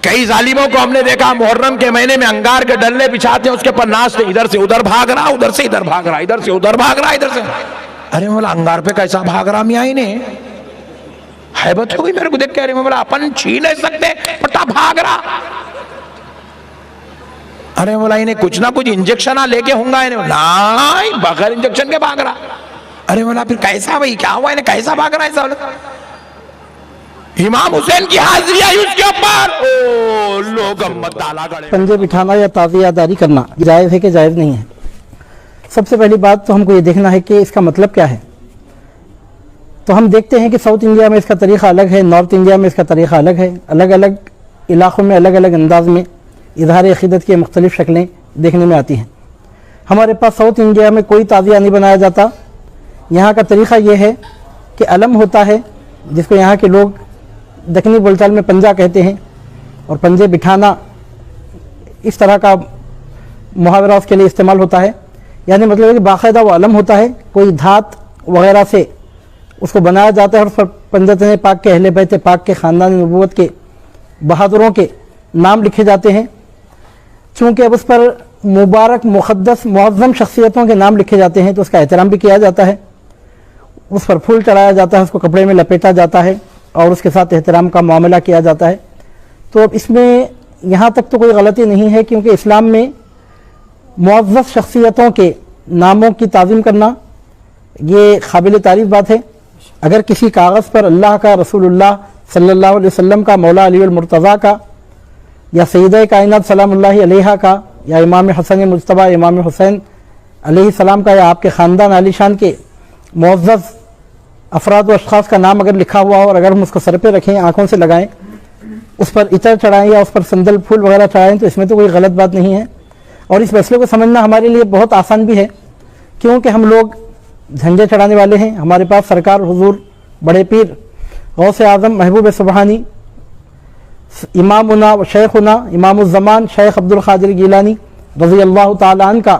کئی ظالموں کو ہم نے دیکھا محرم کے مہینے میں انگار کے ڈلے بچھاتے ہیں، اس کے پر ناچتے، ادھر سے ادھر بھاگ رہا، ادھر سے ادھر بھاگ رہا، ادھر سے ادھر بھاگ رہا، ادھر سے. ارے مولا انگار پہ کیسا بھاگ رہا میاں انہیں حیبت ہو گئی میرے کو دیکھ کے. ارے مولا اپن چھین نہیں سکتے، پٹا بھاگ رہا. ارے مولا انہیں کچھ نہ کچھ انجیکشن لے کے ہوں گا، نہیں بغیر انجیکشن کے بھاگ رہا. ارے مولا پھر کیسا بھائی کیا ہوا انہیں کیسا بھاگ رہا ایسا؟ امام حسین کی حاضری آئی اس کے اوپر، لوگ امت ڈالا گڑے. پنجے بٹھانا یا تعزیہ داری کرنا جائز ہے کہ جائز نہیں ہے؟ سب سے پہلی بات تو ہم کو یہ دیکھنا ہے کہ اس کا مطلب کیا ہے. تو ہم دیکھتے ہیں کہ ساؤتھ انڈیا میں اس کا طریقہ الگ ہے، نارتھ انڈیا میں اس کا طریقہ الگ ہے. الگ الگ علاقوں میں الگ الگ انداز میں اظہار عقیدت کی مختلف شکلیں دیکھنے میں آتی ہیں. ہمارے پاس ساؤتھ انڈیا میں کوئی تعزیہ نہیں بنایا جاتا. یہاں کا طریقہ یہ ہے کہ علم ہوتا ہے، جس کو یہاں کے لوگ دکنی بول چال میں پنجا کہتے ہیں، اور پنجے بٹھانا اس طرح کا محاورہ اس کے لیے استعمال ہوتا ہے. یعنی مطلب ہے کہ باقاعدہ وہ علم ہوتا ہے، کوئی دھات وغیرہ سے اس کو بنایا جاتا ہے، اور اس پر پنجتن پاک کے، اہل بیت پاک کے، خاندان نبوت کے بہادروں کے نام لکھے جاتے ہیں. چونکہ اب اس پر مبارک مقدس معظم شخصیتوں کے نام لکھے جاتے ہیں تو اس کا احترام بھی کیا جاتا ہے. اس پر پھول چڑھایا جاتا ہے، اس کو کپڑے میں لپیٹا جاتا ہے اور اس کے ساتھ احترام کا معاملہ کیا جاتا ہے. تو اب اس میں یہاں تک تو کوئی غلطی نہیں ہے، کیونکہ اسلام میں معزز شخصیتوں کے ناموں کی تعظیم کرنا یہ قابل تعریف بات ہے. اگر کسی کاغذ پر اللہ کا، رسول اللہ صلی اللہ علیہ وسلم کا، مولا علی المرتضیٰ کا، یا سیدہ کائنات سلام اللہ علیہا کا، یا امام حسن مجتبیٰ امام حسین علیہ السلام کا، یا آپ کے خاندان عالی شان کے معزز افراد و اشخاص کا نام اگر لکھا ہوا ہو، اور اگر ہم اس کو سر پہ رکھیں، آنکھوں سے لگائیں، اس پر عطر چڑھائیں یا اس پر سندل پھول وغیرہ چڑھائیں، تو اس میں تو کوئی غلط بات نہیں ہے. اور اس مسئلے کو سمجھنا ہمارے لیے بہت آسان بھی ہے، کیونکہ ہم لوگ جھنڈے چڑھانے والے ہیں. ہمارے پاس سرکار حضور بڑے پیر غوث اعظم محبوب سبحانی امامنا و شیخنا امام الزمان شیخ عبد القادر گیلانی رضی اللہ تعالیٰ عنہ کا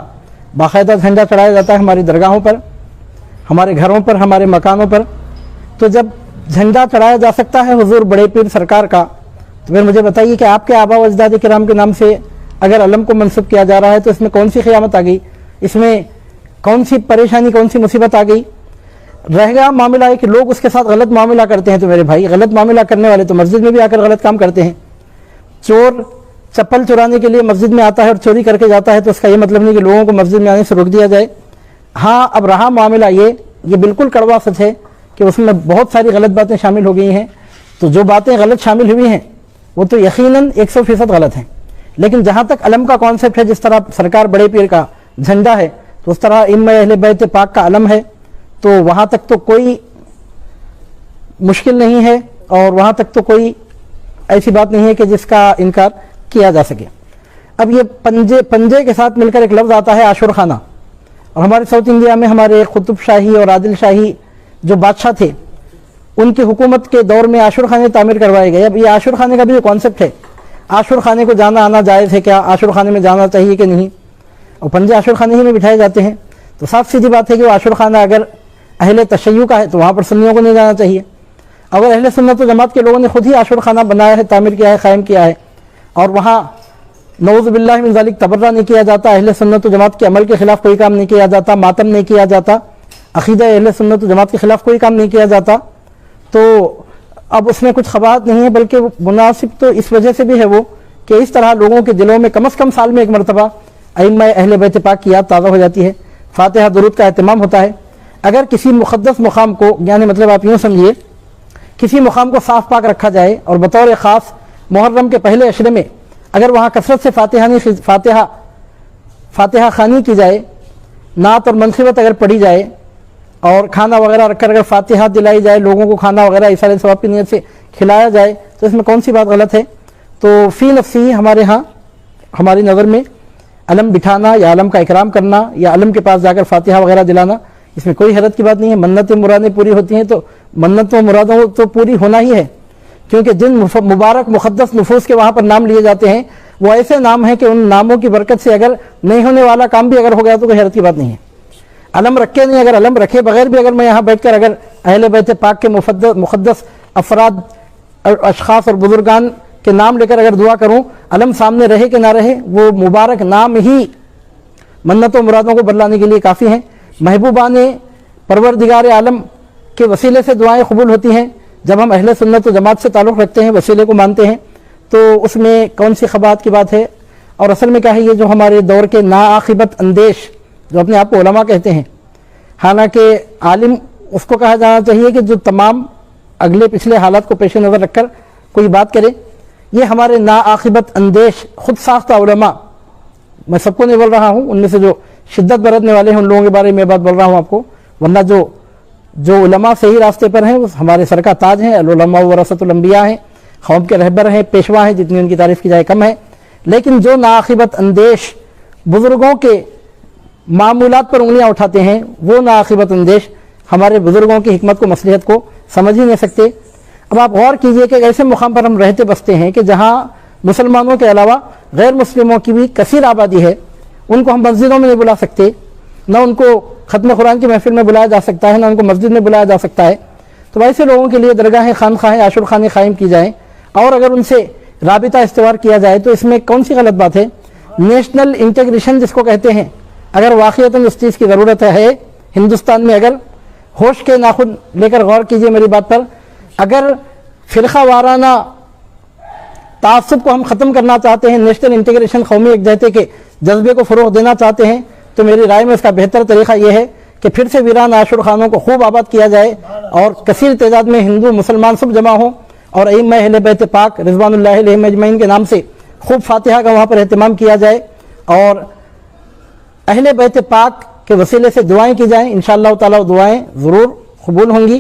باقاعدہ جھنڈا چڑھایا جاتا ہے ہماری درگاہوں پر، ہمارے گھروں پر، ہمارے مکانوں پر. تو جب جھنڈا چڑھایا جا سکتا ہے حضور بڑے پیر سرکار کا، تو پھر مجھے بتائیے کہ آپ کے آبا و اجداد کرام کے نام سے اگر علم کو منسوب کیا جا رہا ہے تو اس میں کون سی قیامت آ گئی؟ اس میں کون سی پریشانی، کون سی مصیبت آ گئی؟ رہ گیا معاملہ ہے کہ لوگ اس کے ساتھ غلط معاملہ کرتے ہیں. تو میرے بھائی غلط معاملہ کرنے والے تو مسجد میں بھی آ کر غلط کام کرتے ہیں. چور چپل چرانے کے لیے مسجد میں آتا ہے اور چوری کر کے جاتا ہے، تو اس کا یہ مطلب نہیں کہ لوگوں کو مسجد میں آنے سے روک دیا جائے. ہاں اب رہا معاملہ یہ بالکل کڑوا سچ ہے کہ اس میں بہت ساری غلط باتیں شامل ہو گئی ہیں. تو جو باتیں غلط شامل ہوئی ہیں وہ تو یقیناً 100% غلط ہیں. لیکن جہاں تک علم کا کانسیپٹ ہے، جس طرح سرکار بڑے پیر کا جھنڈا ہے تو اس طرح ائمہ اہل بیت پاک کا علم ہے، تو وہاں تک تو کوئی مشکل نہیں ہے، اور وہاں تک تو کوئی ایسی بات نہیں ہے کہ جس کا انکار کیا جا سکے. اب یہ پنجے کے ساتھ مل کر ایک لفظ آتا ہے عاشور خانہ. اور ہمارے ساؤتھ انڈیا میں ہمارے قطب شاہی اور عادل شاہی جو بادشاہ تھے، ان کی حکومت کے دور میں عاشور خانے تعمیر کروائے گئے. اب یہ عاشور خانے کا بھی جو کانسیپٹ ہے، عاشور خانے کو جانا آنا جائز ہے کیا؟ عاشور خانے میں جانا چاہیے کہ نہیں؟ اور پنجے عاشور خانے ہی میں بٹھائے جاتے ہیں. تو صاف سیدھی بات ہے کہ وہ عاشور خانہ اگر اہل تشیع کا ہے تو وہاں پر سنیوں کو نہیں جانا چاہیے. اگر اہل سنت و جماعت کے لوگوں نے خود ہی عاشور خانہ بنایا ہے، تعمیر کیا ہے، قائم کیا ہے، اور وہاں نعوذ باللہ من ذالک تبرہ نہیں کیا جاتا، اہل سنت و جماعت کے عمل کے خلاف کوئی کام نہیں کیا جاتا، ماتم نہیں کیا جاتا، عقیدہ اہل سنت و جماعت کے خلاف کوئی کام نہیں کیا جاتا، تو اب اس میں کچھ خباثت نہیں ہے، بلکہ مناسب تو اس وجہ سے بھی ہے وہ کہ اس طرح لوگوں کے دلوں میں کم از کم سال میں ایک مرتبہ ائمہ اہل بیت پاک کی یاد تازہ ہو جاتی ہے، فاتحہ درود کا اہتمام ہوتا ہے. اگر کسی مقدس مقام کو، یعنی مطلب آپ یوں سمجھیے، کسی مقام کو صاف پاک رکھا جائے اور بطور خاص محرم کے پہلے عشرے میں اگر وہاں کثرت سے فاتحہ خوانی کی جائے، نعت اور منقبت اگر پڑھی جائے، اور کھانا وغیرہ رکھ کر اگر فاتحہ دلائی جائے، لوگوں کو کھانا وغیرہ ایسا ثواب کی نیت سے کھلایا جائے، تو اس میں کون سی بات غلط ہے؟ تو فی نفسی ہمارے ہاں، ہماری نظر میں علم بٹھانا یا علم کا اکرام کرنا یا علم کے پاس جا کر فاتحہ وغیرہ دلانا، اس میں کوئی حیرت کی بات نہیں ہے. منتیں مرادیں پوری ہوتی ہیں تو منتوں مرادوں تو پوری ہونا ہی ہے، کیونکہ جن مبارک مقدس نفوس کے وہاں پر نام لیے جاتے ہیں وہ ایسے نام ہیں کہ ان ناموں کی برکت سے اگر نہیں ہونے والا کام بھی اگر ہو گیا تو کوئی حیرت کی بات نہیں ہے. علم رکھے نہیں، اگر علم رکھے بغیر بھی اگر میں یہاں بیٹھ کر اگر اہل بیت پاک کے مقدس افراد اشخاص اور بزرگان کہ نام لے کر اگر دعا کروں علم سامنے رہے کہ نہ رہے وہ مبارک نام ہی منتوں مرادوں کو بدلانے کے لیے کافی ہیں۔ محبوبان پروردگار عالم کے وسیلے سے دعائیں قبول ہوتی ہیں۔ جب ہم اہل سنت و جماعت سے تعلق رکھتے ہیں، وسیلے کو مانتے ہیں، تو اس میں کون سی خبات کی بات ہے؟ اور اصل میں کیا ہے، یہ جو ہمارے دور کے ناعاقبت اندیش جو اپنے آپ کو علماء کہتے ہیں، حالانکہ عالم اس کو کہا جانا چاہیے کہ جو تمام اگلے پچھلے حالات کو پیش نظر رکھ کر کوئی بات کرے، یہ ہمارے ناعاقبت اندیش خود ساختہ علماء، میں سب کو نہیں بول رہا ہوں، ان میں سے جو شدت برتنے والے ہیں ان لوگوں کے بارے میں بات بول رہا ہوں آپ کو، ورنہ جو علماء صحیح راستے پر ہیں وہ ہمارے سر کا تاج ہیں، العلماء ورثۃ الانبیاء ہیں، قوم کے رہبر ہیں، پیشوا ہیں، جتنی ان کی تعریف کی جائے کم ہے۔ لیکن جو ناعاقبت اندیش بزرگوں کے معمولات پر انگلیاں اٹھاتے ہیں، وہ ناعاقبت اندیش ہمارے بزرگوں کی حکمت کو، مصلحت کو سمجھ ہی نہیں سکتے۔ اب آپ غور کیجئے کہ ایسے مقام پر ہم رہتے بستے ہیں کہ جہاں مسلمانوں کے علاوہ غیر مسلموں کی بھی کثیر آبادی ہے، ان کو ہم مسجدوں میں نہیں بلا سکتے، نہ ان کو ختم قرآن کی محفل میں بلایا جا سکتا ہے، نہ ان کو مسجد میں بلایا جا سکتا ہے۔ تو ایسے لوگوں کے لیے درگاہیں، خانقاہیں، عاشور خانے قائم کی جائیں، اور اگر ان سے رابطہ استوار کیا جائے تو اس میں کون سی غلط بات ہے؟ نیشنل انٹیگریشن جس کو کہتے ہیں، اگر واقعتاً اس چیز کی ضرورت ہے ہندوستان میں، اگر ہوش کے ناخن لے کر غور کیجئے میری بات پر، اگر فرقہ وارانہ تعصب کو ہم ختم کرنا چاہتے ہیں، نیشنل انٹیگریشن، قومی یکجہتی کے جذبے کو فروغ دینا چاہتے ہیں، تو میری رائے میں اس کا بہتر طریقہ یہ ہے کہ پھر سے ویران عاشور خانوں کو خوب آباد کیا جائے، اور کثیر تعداد میں ہندو مسلمان سب جمع ہوں، اور ائمہ اہل بیت پاک رضوان اللہ علیہم اجمعین کے نام سے خوب فاتحہ کا وہاں پر اہتمام کیا جائے، اور اہل بیت پاک کے وسیلے سے دعائیں کی جائیں، انشاءاللہ تعالی وہ دعائیں ضرور قبول ہوں گی۔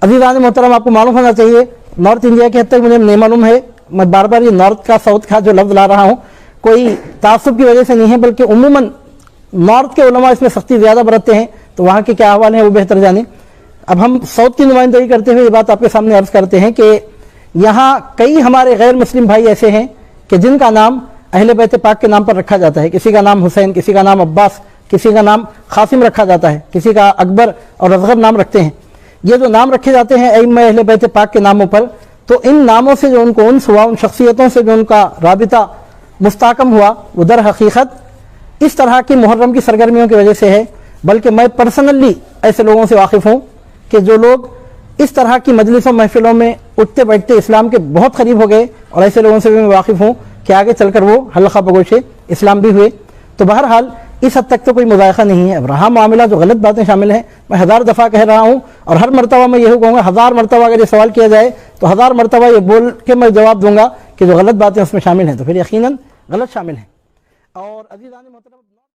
عزیزان محترم، آپ کو معلوم ہونا چاہیے، نارتھ انڈیا کے حد تک مجھے نہیں معلوم ہے، میں بار بار یہ نارتھ کا ساؤتھ کا جو لفظ لا رہا ہوں کوئی تعصب کی وجہ سے نہیں ہے، بلکہ عموماً نارتھ کے علماء اس میں سختی زیادہ برتتے ہیں، تو وہاں کے کیا احوال ہیں وہ بہتر جانیں۔ اب ہم ساؤتھ کی نمائندگی کرتے ہوئے یہ بات آپ کے سامنے عرض کرتے ہیں کہ یہاں کئی ہمارے غیر مسلم بھائی ایسے ہیں کہ جن کا نام اہل بیت پاک کے نام پر رکھا جاتا ہے، کسی کا نام حسین، کسی کا نام عباس، کسی کا نام قاسم رکھا جاتا ہے، کسی کا اکبر اور اصغر نام رکھتے ہیں۔ یہ جو نام رکھے جاتے ہیں ائمہ اہل بیت پاک کے ناموں پر، تو ان ناموں سے جو ان کو انس ہوا، ان شخصیتوں سے جو ان کا رابطہ مستحکم ہوا، وہ در حقیقت اس طرح کی محرم کی سرگرمیوں کی وجہ سے ہے۔ بلکہ میں پرسنلی ایسے لوگوں سے واقف ہوں کہ جو لوگ اس طرح کی مجلسوں محفلوں میں اٹھتے بیٹھتے اسلام کے بہت قریب ہو گئے، اور ایسے لوگوں سے بھی میں واقف ہوں کہ آگے چل کر وہ حلقہ بگوش اسلام بھی ہوئے۔ تو بہرحال اس حد تک تو کوئی مذائقہ نہیں ہے۔ اب رہا معاملہ جو غلط باتیں شامل ہیں، میں 1000 دفعہ کہہ رہا ہوں، اور ہر مرتبہ میں یہی کہوں گا، 1000 مرتبہ اگر یہ سوال کیا جائے تو 1000 مرتبہ یہ بول کے میں جواب دوں گا کہ جو غلط باتیں اس میں شامل ہیں تو پھر یقیناً غلط شامل ہیں۔ اور عزیزان محترم،